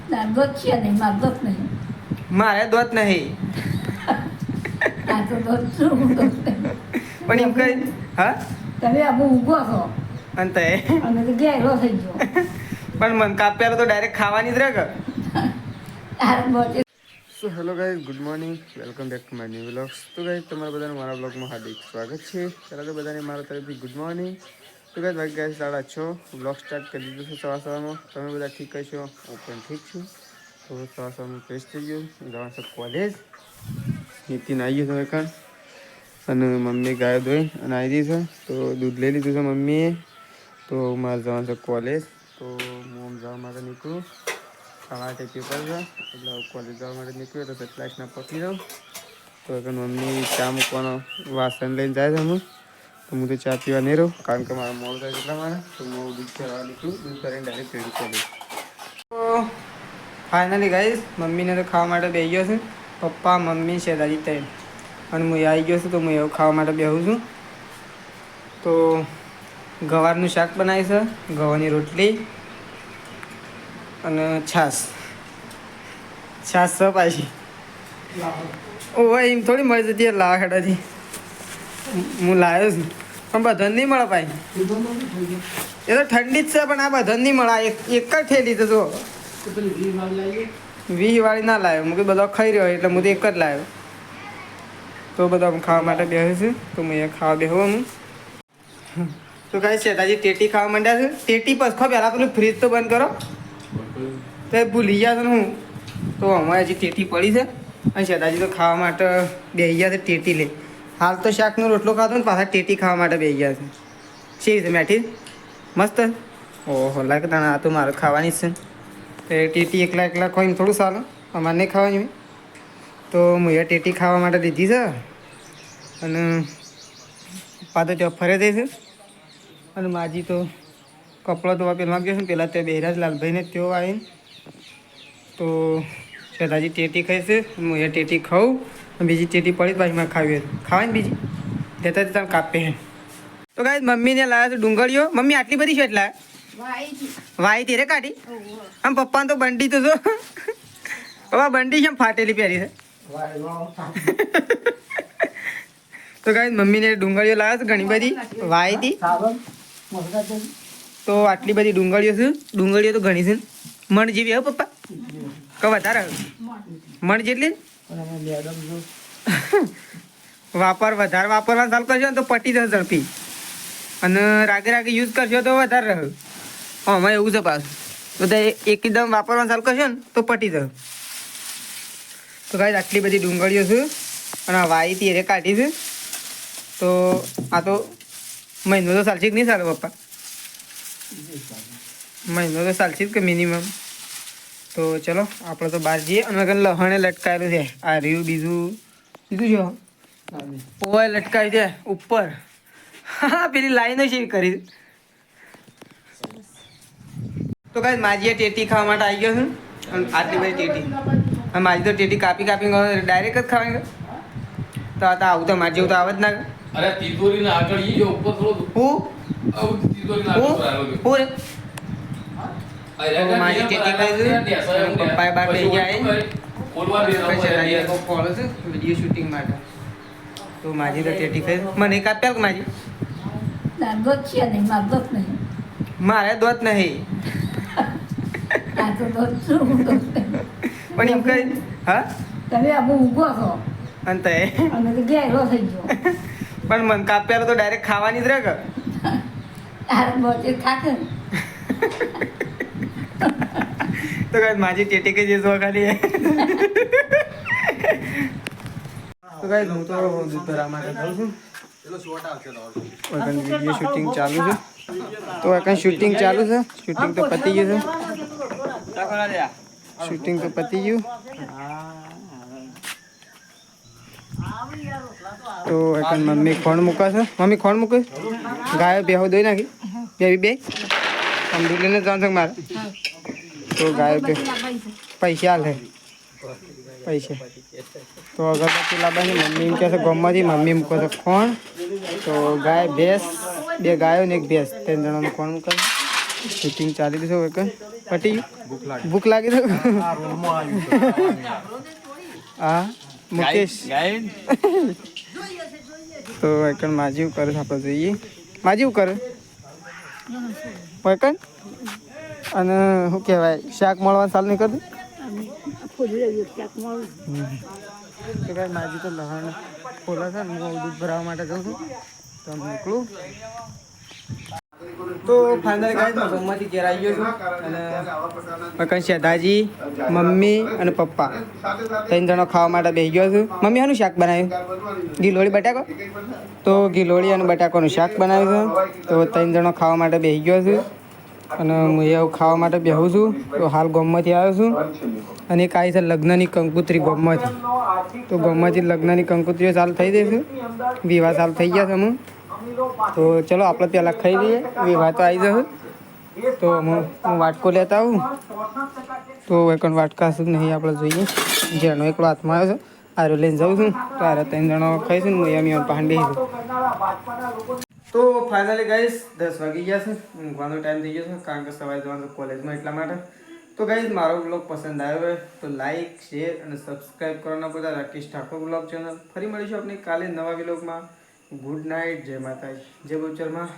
દોત છે નહીં, મારે દોત નહીં. મારે દોત નહીં. આ તો દોત છું, હું દોત નહીં. પણ એમ કઈ હા તમે આબુ ઊંઘો છો અંતે અને તો ગેરો થઈ ગયો. પણ મન કાપ્યા તો ડાયરેક્ટ ખાવાની જ રહે કે. આ બોચે સો hello guys, good morning, welcome back to my new vlogs. તો ગાઈઝ તમારા બધાને મારા બ્લોગમાં હાર્દિક સ્વાગત છે. પહેલાં તો બધાને મારા તરફથી ગુડ મોર્નિંગ. તો ગાઈઝ વાગી ગયા 6:30, બ્લોગ સ્ટાર્ટ કરી દીધું છે સવારમાં. તમે બધા ઠીક હશો, હું પણ ઠીક છું. તો સવારમાં ફ્રેશ થઈ ગયું, જવાનું છે કોલેજ. નીતિન આવી ગયો છે કાન, અને મમ્મી ગાય ધોઈ અને આવી ગઈ છે. તો દૂધ લઈ લીધું છે મમ્મીએ. તો મારે જવાનું છે કોલેજ. તો હું જવા માટે નીકળું. સવારે પેપર છે એટલે કોલેજ જવા માટે નીકળ્યો તો ક્લાસના પહોંચી જાઉં. તો મમ્મી ચા મૂકવાનો વાસણ લઈને જાય છે હું. તો હું તો ચા પીવા નહીં રહું, કારણ કે મારા મોડું થાય એટલા મારે. તો હું દૂધ કરવા નીકળું, દૂધ કરીને ડાયરેક્ટ રેડી કોલેજ. તો ફાઇનલી ગાઈસ, મમ્મીને તો ખાવા માટે બેસી ગયો છે. પપ્પા, મમ્મી, શેદાજી ત્રણ, અને હું આવી ગયો છું. તો હું એવું ખાવા માટે બેસું છું. તો ગવારનું શાક બનાવી છે, ગવાની રોટલી અને છાશ છે પાછી. ઓય એમ થોડી મળી જતી લાવા હેડાથી. હું લાવ્યો છું પણ બધાને નહીં મળે ભાઈ. એ તો ઠંડી જ છે, પણ આ બધાને નહીં મળે. એક જ થેલી તો જો 20 વાળી ના લાવ્યો. હું બધા ખાઈ રહ્યો એટલે હું તો એક જ લાવ્યો. તો બધા ખાવા માટે બેસે છે. તો હું અહીંયા ખાવા બેહું હું. તો કાંઈ છે તાજી ટેટી ખાવા માંડ્યા છે. ટેટી પસખો પહેલાં પેલું ફ્રીજ તો બંધ કરો. તો એ ભૂલી ગયા છે ને હું. તો અમારે હજી ટેટી પડી છે અને શેતાજી તો ખાવા માટે બેસી ગયા છે ટેટી લઈ. હાલ તો શાકનો રોટલો ખાધો ને પાછા ટેટી ખાવા માટે બેસી ગયા છે. શી છે મેઠી મસ્ત. ઓહો લાગે તાણા આ તો મારે ખાવાની જ છે. તો એ ટેટી એકલા એકલા ખોઈને થોડું સારું, અમારે નહીં ખાવાની. તો હું એ ટેટી ખાવા માટે દીધી છે. અને પાછો ત્યાં ફરે જાય છે. અને માજી તો કપડો ધોવા પહેલાં ગયો છે ને, પહેલાં ત્યાં બહેરાજ લાલભાઈને તેઓ આવીને. તો શેતાજી ટેટી ખાઈ છે, હું એ ટેટી ખાઉં. બીજી ટેટી પડી પાછી મારે ખાવી ખાવાની બીજી જતા જતા કાપે. તો કાંઈ મમ્મીને લાવ્યા છે ડુંગળીઓ. મમ્મી આટલી બધી છે એટલા વાઈ તેરે કાઢી. આમ પપ્પાને તો બંડી તો જો પપ્પા બંડી છે ફાટેલી પહેરી છે. તો કાંઈ મમ્મીને ડુંગળીઓ લાવ્યા છે ઘણી બધી વાઈ હતી. તો આટલી બધી ડુંગળીઓ છે. ડુંગળીઓ તો ઘણી છે. મણ જેવી હે પપ્પા કે વધારે મણ જેટલી. વધારે વાપરવાનું ચાલુ કરશો ને તો પટી જશે ઝડપી. અને રાગે રાગે યુઝ કરશો તો વધારે રહે. આમાં એવું છે પાછું. બધા એકદમ વાપરવાનું ચાલુ કરશો ને તો પટી જશે. તો કાંઈ આટલી બધી ડુંગળીઓ છે. અને આ વાઈથી એને કાઢી છે. તો આ તો મહિનો તો ચાલશે જ નહીં ચાલે પપ્પા? મહિનો તો ચાલશે જ કે મિનિમમ. તો ચલો આપણે તો બહાર જઈએ. અને લહણે લટકાયેલું છે. આ રહ્યું બીજું જો ઓય લટકાવી દે ઉપર. હા પેલી લાઈનો છે કરી. તો કાંઈ માજીએ ટેટી ખાવા માટે આવી ગયો છું. અને આટલી બધી ટેટી. અને માજી તો ટેટી કાપી ડાયરેક્ટ જ ખાવાની. તો આ તો આવું તો માજી જેવું તો આવે જ ના. અરે તિજોરી ના આગળ ઈ જો ઉપર થોડું હું તિજોરી ના આગળ આવ્યો હું માજી ટેટી ખાઈ છે. પપ્પાએ બાર લઈ ગયા ખોલવા દે ફોલો છે વિડીયો શૂટિંગ માટે. તો માજી તો ટેટી ખાઈ. મને કાપ્યા કે માજી? દોત છે નહીં, મારે દોત નહીં. મારે દોત નહીં. આ તો દોત છું, હું દોત નહીં. પણ એમ કઈ હા તમે આબુ ઊંઘો છો અંતે અને તો ગેરો થઈ ગયો. પણ મન કાપ્યા તો ડાયરેક્ટ ખાવાની જ રહે કે. આ બોચે ખાકે તો કાંઈ માજી ટેટી કઈ જઈશું ખાલી. તો કાંઈ હું તો દૂધરા માટે જાઉં છું. વિડીયો શૂટિંગ ચાલુ છે. તો કાંઈ શૂટિંગ ચાલુ છે. શૂટિંગ તો પતી ગયું છે. શૂટિંગ તો પતી ગયું. તો મમ્મી ખોણ મૂકે છે. મમ્મી ખોણ મૂકે ગાયો બેહો દોઈ નાખી બે આમ દૂધ લઈને જવાનું છે મારે. તો ગાયો બે પૈસા લે પૈસા. તો અગરબત્તી લાવવાની મમ્મી એમ કહે છે ગમમાંથી. મમ્મી મૂકે છે ખોણ. તો ગાય ભેંસ, 2 ગાયો ને 1 ભેંસ, 3 જણાનું ખોણ મૂકે. શૂટિંગ ચાલી રહ્યું છે. પટી ભૂખ લાગી તો હા મુકેશ તો એકણ માજી એવું કરે છે આપણે જોઈએ માજી એવું કરે એકણ અને શું કહેવાય શાક મળવાનું ચાલુ નહીં કરતું તો કાંઈ માજી તો લહણ ખોલા છે ને હું દૂધ ભરાવવા માટે જાઉં છું તો નીકળું તો ફાઇનલ ગાઈસ હું જમવાથી ઘેર આવી ગયો છું અને મકન શેઠાજી મમ્મી અને પપ્પા ત્રણ જણો ખાવા માટે બેસી ગયો છું મમ્મી શાનું શાક બનાવ્યું ગીલોળી બટાકો તો ગીલોળી અને બટાકાનું શાક બનાવ્યું છે તો ત્રણ જણો ખાવા માટે બેસી ગયો છું અને હું એવું ખાવા માટે બેસું છું તો હાલ ગામમાંથી આવ્યો છું અને એક આવી છે લગ્નની કંકોત્રી ગામમાંથી તો ગામમાંથી લગ્નની કંકોત્રીઓ ચાલુ થઈ જશે વિવાહ ચાલુ થઈ ગયા છે અમુક તો ચલો આપણે પહેલાં ખાઈ લઈએ વિવાહ તો આવી જશે તો હું વાટકો લેતા આવું તો એકણ વાટકા શું નહીં આપણે જોઈએ જેનો એકલો હાથમાં આવ્યો છે આરો લઈને જાઉં છું તો આરે ત્રણ જણો ખાઈશું ને હું એમ પાન બેસીશું તો ફાઇનલી ગાઈસ 10 વાગી ગયા છે ઊંઘવાનો ટાઈમ થઈ ગયો છે કારણ કે સવારે જવાનું કોલેજમાં એટલા માટે તો ગાઈસ મારો બ્લોગ પસંદ આવ્યો હોય તો લાઈક શેર અને સબસ્ક્રાઈબ કરવાના બધા રાકેશ ઠાકોર બ્લોગ ચેનલ ફરી મળીશું આપણે કાલે નવા બ્લોગમાં ગુડ નાઇટ જય માતાજી જય બોચરમાં